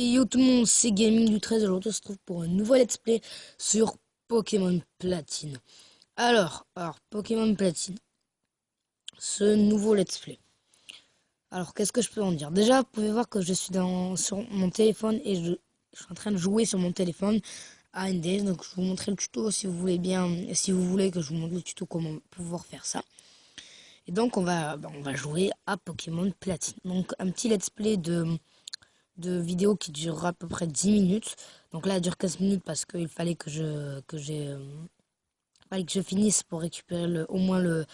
Et yo tout le monde, c'est Gaming du 13. Aujourd'hui on se trouve pour un nouveau let's play sur Pokémon Platine. Alors Pokémon Platine, ce nouveau let's play. Alors qu'est-ce que je peux en dire? Déjà, vous pouvez voir que je suis sur mon téléphone et je suis en train de jouer sur mon téléphone à NDS. Donc je vais vous montrer le tuto si vous voulez bien, si vous voulez que je vous montre le tuto comment pouvoir faire ça. Et donc on va jouer à Pokémon Platine. Donc un petit let's play de vidéo qui durera à peu près 10 minutes. Donc là, elle dure 15 minutes parce qu'il fallait fallait que je finisse pour récupérer au moins le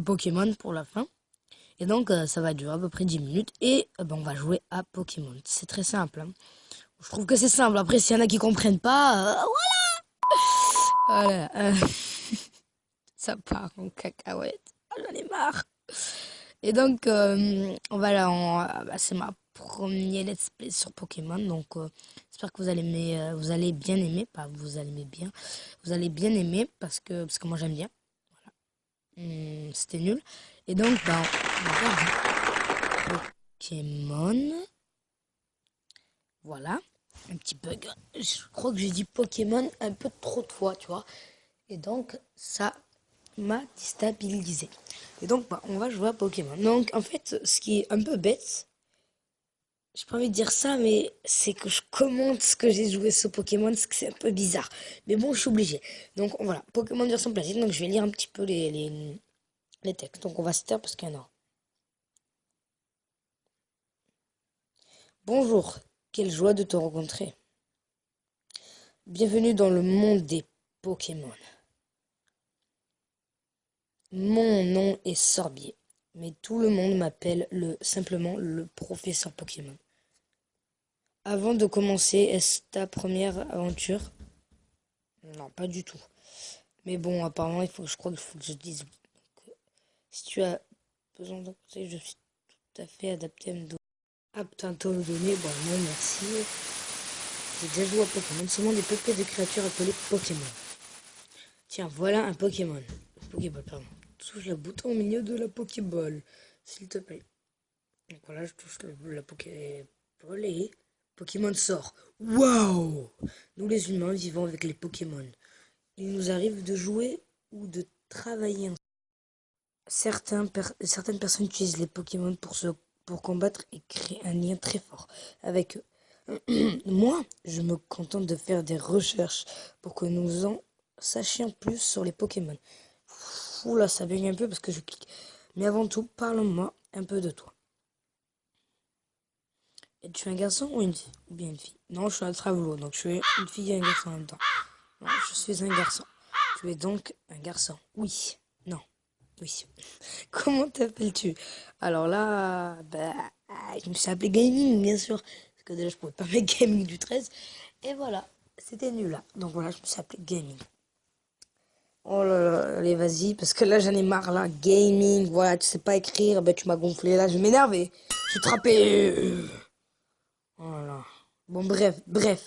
Pokémon pour la fin. Et donc, ça va durer à peu près 10 minutes. Et on va jouer à Pokémon. C'est très simple, hein. Je trouve que c'est simple. Après, s'il y en a qui comprennent pas, voilà. Ça part en cacahuète. Ah, j'en ai marre. Et donc, on va là, c'est ma premier let's play sur Pokémon. Donc, j'espère que vous allez bien aimer. Pas vous allez aimer bien. Vous allez bien aimer parce que moi j'aime bien. C'était nul. Et donc, on va faire du Pokémon. Voilà. Un petit bug. Je crois que j'ai dit Pokémon un peu trop de fois, tu vois. Et donc, ça m'a déstabilisé. Et donc, on va jouer à Pokémon. Donc, en fait, ce qui est un peu bête, j'ai pas envie de dire ça, mais c'est que je commente ce que j'ai joué sur Pokémon, c'est que c'est un peu bizarre. Mais bon, je suis obligé. Donc, voilà, Pokémon version platine. Donc, je vais lire un petit peu les textes. Donc, on va se taire parce qu'il y en a. Bonjour, quelle joie de te rencontrer. Bienvenue dans le monde des Pokémon. Mon nom est Sorbier, mais tout le monde m'appelle simplement le professeur Pokémon. Avant de commencer, est-ce ta première aventure? Non, pas du tout. Mais bon, apparemment, je crois qu'il faut que je dise oui. Donc, si tu as besoin d'un conseil, je suis tout à fait adapté à me donner. Apte à te le donner, bon, non, merci. J'ai déjà joué à Pokémon, seulement des peuples de créatures appelées Pokémon. Tiens, voilà un Pokémon. Pokéball, pardon. Touche le bouton au milieu de la Pokéball, s'il te plaît. Donc voilà, je touche la Pokéball et Pokémon sort. Waouh! Nous les humains vivons avec les Pokémon. Il nous arrive de jouer ou de travailler ensemble. Certaines personnes utilisent les Pokémon pour combattre et créer un lien très fort avec eux. Moi, je me contente de faire des recherches pour que nous en sachions plus sur les Pokémon. Oula, ça baigne un peu parce que je clique. Mais avant tout, parle-moi un peu de toi. Es-tu un garçon ou une fille? Ou bien une fille? Non, je suis un travelo, donc je suis une fille et un garçon en même temps. Non, je suis un garçon. Tu es donc un garçon. Oui. Non. Oui. Comment t'appelles-tu? Alors là, je me suis appelé Gaming, bien sûr. Parce que déjà, je pouvais pas mettre Gaming du 13. Et voilà, c'était nul là. Donc voilà, je me suis appelé Gaming. Oh là là, allez, vas-y, parce que là, j'en ai marre, là. Gaming, voilà, tu sais pas écrire, tu m'as gonflé. Là, je vais m'énerver. Je suis trappé. Oh là là. Bon, bref,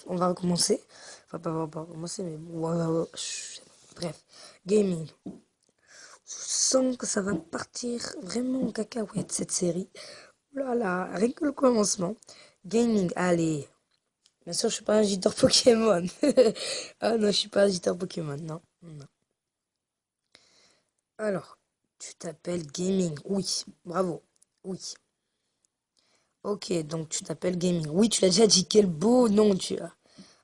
on va recommencer. Enfin, pas recommencer, mais bon, bref. Gaming. Je sens que ça va partir vraiment en cacahuète, cette série. Oh là là, rien que le commencement. Gaming, allez. Bien sûr, je suis pas un giteur Pokémon. Ah non, je suis pas un giteur Pokémon, non. Non. Alors, tu t'appelles Gaming. Oui, bravo. Oui. Ok, donc tu t'appelles Gaming. Oui, tu l'as déjà dit. Quel beau nom tu as.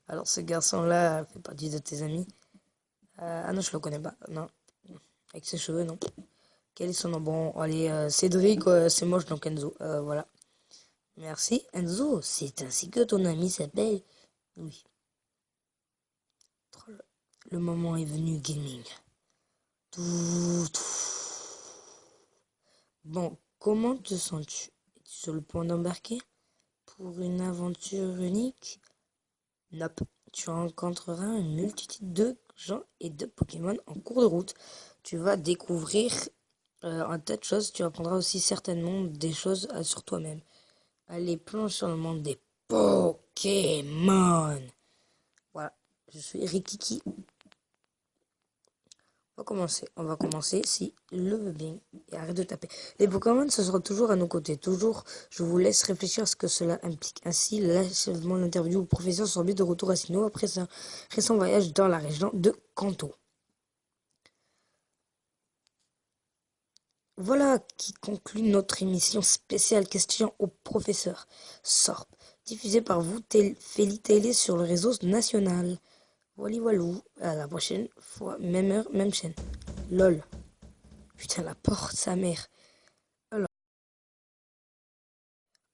Alors, ce garçon-là fait partie de tes amis. Ah non, je le connais pas. Non. Avec ses cheveux, non. Quel est son nom? Bon, allez, Cédric, c'est moche, donc Enzo. Voilà. Merci. Enzo, c'est ainsi que ton ami s'appelle. Oui. Le moment est venu, Gaming. Tout. Bon, comment te sens-tu? Es-tu sur le point d'embarquer pour une aventure unique? Nope. Tu rencontreras une multitude de gens et de Pokémon en cours de route. Tu vas découvrir un tas de choses. Tu apprendras aussi certainement des choses sur toi-même. Allez, plonge sur le monde des Pokémon. Voilà. Je suis Rikiki. On va commencer si le veut bien. Et arrête de taper. Les Pokémon, ce sera toujours à nos côtés. Toujours, je vous laisse réfléchir à ce que cela implique. Ainsi, l'achèvement de l'interview au professeur Sorbier de retour à Sinnoh après son récent voyage dans la région de Kanto. Voilà qui conclut notre émission spéciale question au professeur Sorb, diffusée par vous, Feli Télé sur le réseau national. Wally Walou, à la prochaine fois, même heure, même chaîne. LOL. Putain, la porte, sa mère. Alors,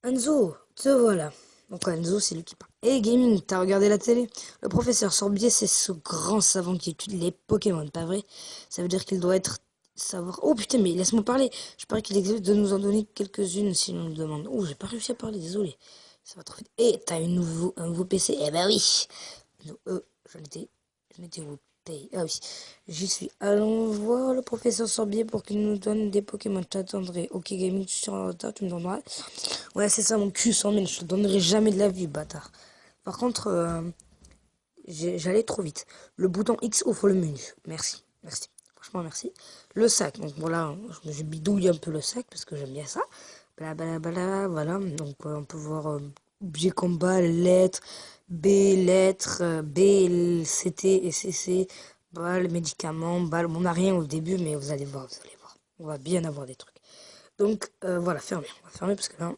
Enzo, te voilà. Donc Enzo, c'est lui qui parle. Hey Gaming, t'as regardé la télé? Le professeur Sorbier, c'est ce grand savant qui étudie les Pokémon, pas vrai? Ça veut dire qu'il doit être savoir. Oh putain, mais laisse-moi parler. Je parie qu'il existe de nous en donner quelques-unes si l'on le demande. Oh, j'ai pas réussi à parler, désolé. Ça va trop vite. Eh, t'as un nouveau PC? Eh ben oui. Non, j'en étais où? Ah oui, j'y suis. Allons voir le professeur Sorbier pour qu'il nous donne des Pokémon. Je t'attendrai. Ok, Gaming, tu seras en retard, tu me donneras. Ouais, c'est ça, mon cul sans mine. Je te donnerai jamais de la vie, bâtard. Par contre, j'allais trop vite. Le bouton X ouvre le menu. Merci, merci. Franchement, merci. Le sac. Donc voilà, je bidouille un peu le sac parce que j'aime bien ça. Blablabla, voilà. Donc on peut voir objet combat, lettres, B, lettres, B, CT et CC, balles, médicaments, balles. Bon, on n'a rien au début, mais vous allez voir, vous allez voir. On va bien avoir des trucs. Donc voilà, fermez. On va fermer parce que là,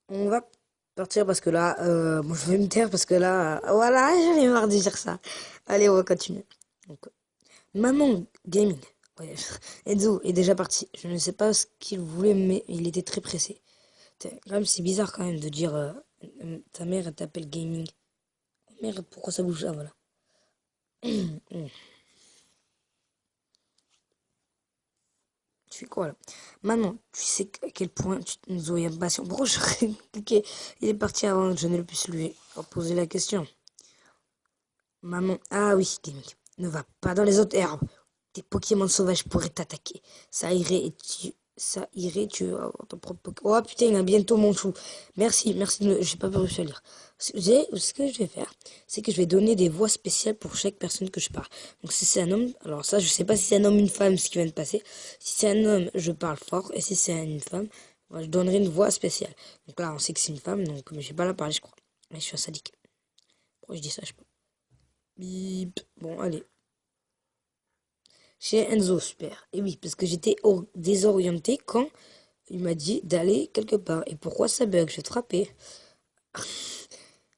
on va partir parce que là, bon, je vais me taire parce que là, voilà, j'en ai marre de dire ça. Allez, on va continuer. Donc, Maman Gaming. Ouais, Enzo est déjà parti. Je ne sais pas ce qu'il voulait, mais il était très pressé. Quand même, c'est bizarre quand même de dire ta mère elle t'appelle Gaming. Merde, pourquoi ça bouge là, voilà. Tu fais quoi là? Maman, tu sais à quel point tu nous as impatient. Pourquoi je cliqué? Il est parti avant que je ne puisse lui poser la question. Maman, ah oui, Gaming, ne va pas dans les autres herbes. Tes Pokémon sauvages pourraient t'attaquer. Ça irait, tu ton propre Pokémon. Oh putain, il a bientôt mon chou. Merci, merci, j'ai pas réussi à lire. Ce que je vais faire, c'est que je vais donner des voix spéciales pour chaque personne que je parle. Donc si c'est un homme, alors ça, je sais pas si c'est un homme ou une femme, ce qui vient de passer. Si c'est un homme, je parle fort, et si c'est une femme, moi, je donnerai une voix spéciale. Donc là, on sait que c'est une femme, donc mais j'ai pas la parler, je crois. Mais je suis un sadique. Pourquoi je dis ça, je sais pas. Bip. Bon, allez. Chez Enzo, super. Et oui, parce que j'étais désorienté quand il m'a dit d'aller quelque part. Et pourquoi ça bug? Je vais te frapper.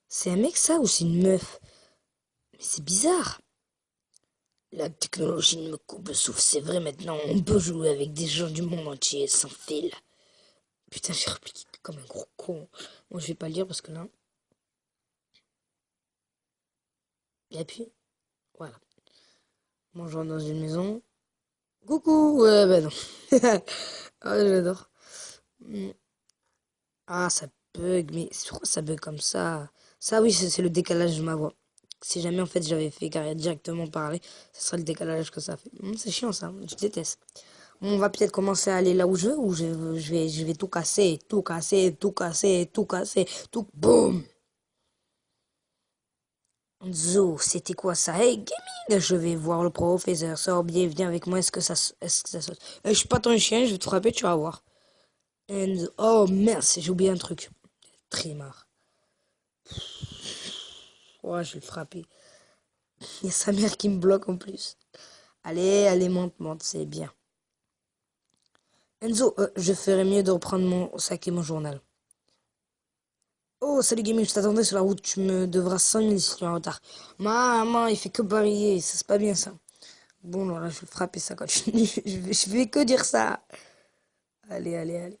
C'est un mec ça ou c'est une meuf? Mais c'est bizarre. La technologie ne me coupe le souffle, c'est vrai maintenant. On peut jouer avec des gens du monde entier sans fil. Putain, j'ai répliqué comme un gros con. Moi, je vais pas le dire parce que là. Et puis, voilà. Moi, je rentre dans une maison. Coucou! Ouais, bah non. Ah, j'adore. Hmm. Ah, ça bug, mais pourquoi ça bug comme ça? Ça, oui, c'est le décalage de ma voix. Si jamais, en fait, j'avais fait carrière directement parler, ce serait le décalage que ça fait. C'est chiant, ça. Je déteste. On va peut-être commencer à aller là où je veux, ou je vais tout casser, tout casser, tout casser, tout casser, tout... Boum! Zo, c'était quoi ça? Hey, gaming! Je vais voir le professeur. Sors bien, viens avec moi. Est-ce que ça saute? Je suis pas ton chien, je vais te frapper, tu vas voir. Oh, mince, j'ai oublié un truc. Très marre. Ouais, je vais le frapper. Il y a sa mère qui me bloque en plus. Allez, allez, monte, monte, c'est bien. Enzo, je ferais mieux de reprendre mon sac et mon journal. Oh, salut gaming, je t'attendais sur la route. Tu me devras 100 000 si tu es en retard. Maman, il fait que balayer. Ça, c'est pas bien ça. Bon, alors là, je vais frapper ça continue. Je vais que dire ça. Allez, allez, allez.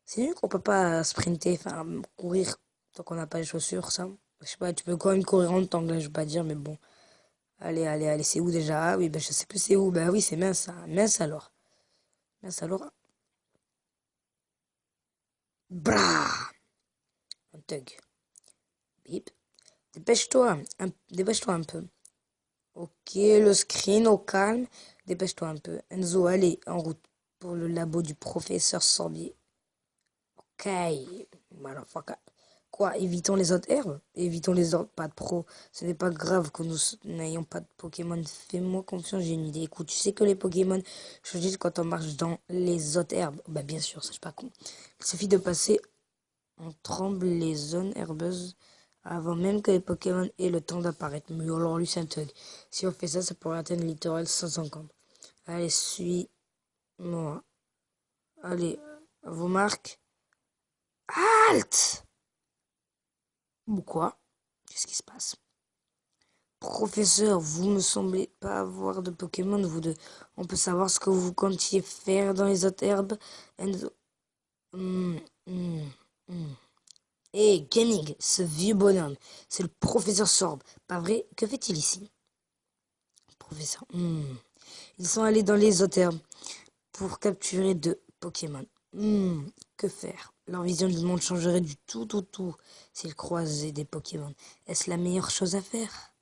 C'est mieux qu'on peut pas sprinter, enfin, courir tant qu'on n'a pas les chaussures, ça. Je sais pas, tu peux quand même courir en temps, là, je vais pas dire, mais bon. Allez, allez, allez, c'est où déjà? Ah oui, ben je sais plus c'est où. Ben oui, c'est mince, ça. Mince alors. Mince alors. Bra! Un thug. Bip. Dépêche-toi. Dépêche-toi un peu. Ok, le screen au calme. Dépêche-toi un peu. Enzo, allez, en route pour le labo du professeur Sorbier. Ok. Motherfucker. Quoi, évitons les autres herbes? Évitons les autres, pas de pro. Ce n'est pas grave que nous n'ayons pas de Pokémon. Fais-moi confiance, j'ai une idée. Écoute, tu sais que les Pokémon choisissent quand on marche dans les autres herbes. Bah bien sûr, ça je suis pas con. Il suffit de passer en tremble les zones herbeuses avant même que les Pokémon aient le temps d'apparaître. Mais alors lui, c'est un thug. Si on fait ça, ça pourrait atteindre le littoral 150. Allez, suis-moi. Allez, à vos marques. Halte! Ou quoi? Qu'est-ce qui se passe? Professeur, vous ne semblez pas avoir de Pokémon, vous deux. On peut savoir ce que vous comptiez faire dans les autres herbes? Enzo. Hmm, hmm, hmm. Hé, Kennig, ce vieux bonhomme, c'est le professeur Sorb. Pas vrai? Que fait-il ici? Professeur. Ils sont allés dans les autres herbes pour capturer deux Pokémon. Que faire? Leur vision du monde changerait du tout s'ils croisaient des Pokémon. Est-ce la meilleure chose à faire?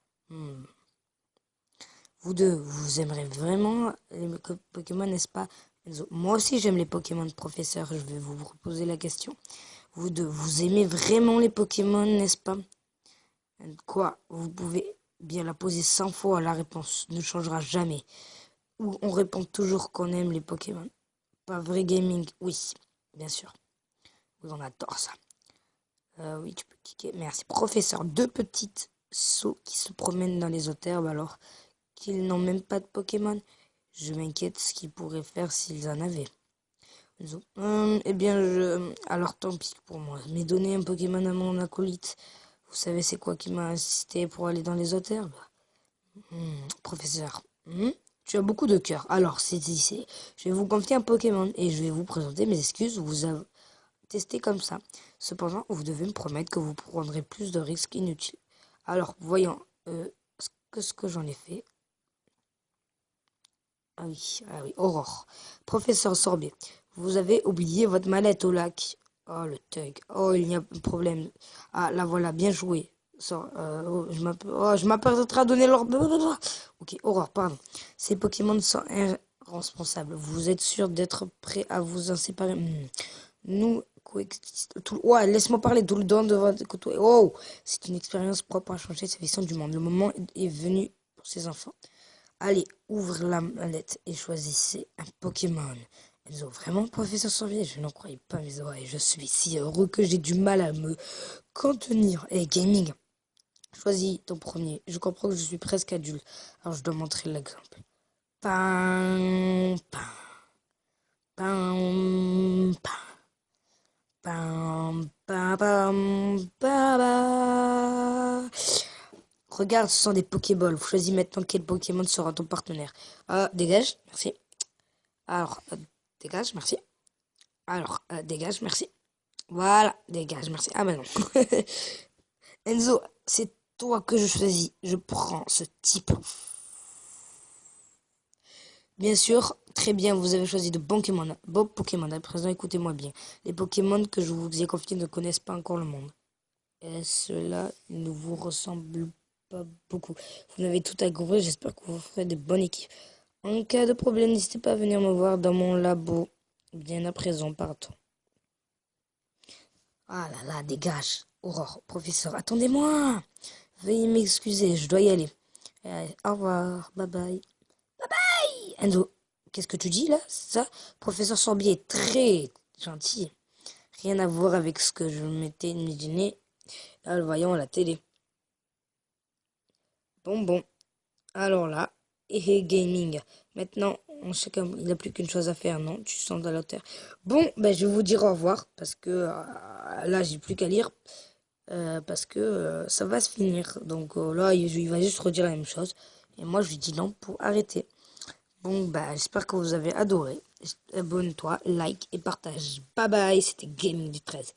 Vous deux, vous aimerez vraiment les Pokémon, n'est-ce pas? Enzo? Moi aussi j'aime les Pokémon, professeur. Je vais vous reposer la question. Vous deux, vous aimez vraiment les Pokémon, n'est-ce pas? Quoi? Vous pouvez bien la poser 100 fois, la réponse ne changera jamais. Ou on répond toujours qu'on aime les Pokémon. Pas vrai gaming? Oui, bien sûr. Oui, on adore ça. Oui, tu peux cliquer. Merci. Professeur, deux petites sauts qui se promènent dans les autres herbes alors qu'ils n'ont même pas de Pokémon. Je m'inquiète ce qu'ils pourraient faire s'ils en avaient. Eh bien, alors tant pis pour moi. Mais donner un Pokémon à mon acolyte, vous savez c'est quoi qui m'a incité pour aller dans les autres herbes? Professeur, tu as beaucoup de cœur. Alors, je vais vous confier un Pokémon et je vais vous présenter mes excuses. Vous avez testé comme ça. Cependant, vous devez me promettre que vous prendrez plus de risques inutiles. Alors, voyons ce que j'en ai fait. Ah oui, Aurore. Professeur Sorbier, vous avez oublié votre mallette au lac. Oh, le thug. Oh, il y a un problème. Ah, la voilà, bien joué. Je m'apprête à donner l'ordre. Ok, Aurore, pardon. Ces Pokémon sont irresponsables. Vous êtes sûr d'être prêt à vous en séparer? Nous coexistons. Ouais, laisse-moi parler tout le temps de votre côté. Oh, c'est une expérience propre à changer sa vision du monde. Le moment est venu pour ces enfants. Allez, ouvre la mallette et choisissez un Pokémon. Enzo, vraiment, professeur Sorbier? Je n'en croyais pas mes oreilles. Je suis si heureux que j'ai du mal à me contenir. Et gaming, choisis ton premier. Je comprends que je suis presque adulte, alors je dois montrer l'exemple. Pam, pam, pam, pam, pam, pam, pam, pam, pam. Regarde, ce sont des Pokéballs. Choisis maintenant quel Pokémon sera ton partenaire. Dégage, merci. Alors, dégage, merci. Alors, dégage, merci. Voilà, dégage, merci. Ah ben non. Enzo, c'est toi que je choisis. Je prends ce type. Bien sûr, très bien, vous avez choisi de bons Pokémon. À présent, écoutez-moi bien. Les Pokémon que je vous ai confiés ne connaissent pas encore le monde. Et cela ne vous ressemble pas beaucoup. Vous n'avez tout à couvrir, j'espère que vous ferez de bonnes équipes. En cas de problème, n'hésitez pas à venir me voir dans mon labo. Bien à présent, partons. Ah là là, dégage. Aurore, professeur, attendez-moi. Veuillez m'excuser, je dois y aller. Au revoir, bye bye. Enzo, qu'est-ce que tu dis là? C'est ça? Professeur Sorbier est très gentil. Rien à voir avec ce que je m'étais imaginé là, le voyant à la télé. Bon. Alors là, gaming. Maintenant, chacun, il n'a plus qu'une chose à faire, non? Tu sens dans la terre. Bon, ben, je vais vous dire au revoir parce que là, j'ai plus qu'à lire. Parce que ça va se finir. Donc là, il va juste redire la même chose. Et moi, je lui dis non pour arrêter. Bon, bah, j'espère que vous avez adoré. Abonne-toi, like et partage. Bye bye, c'était Gaming du 13.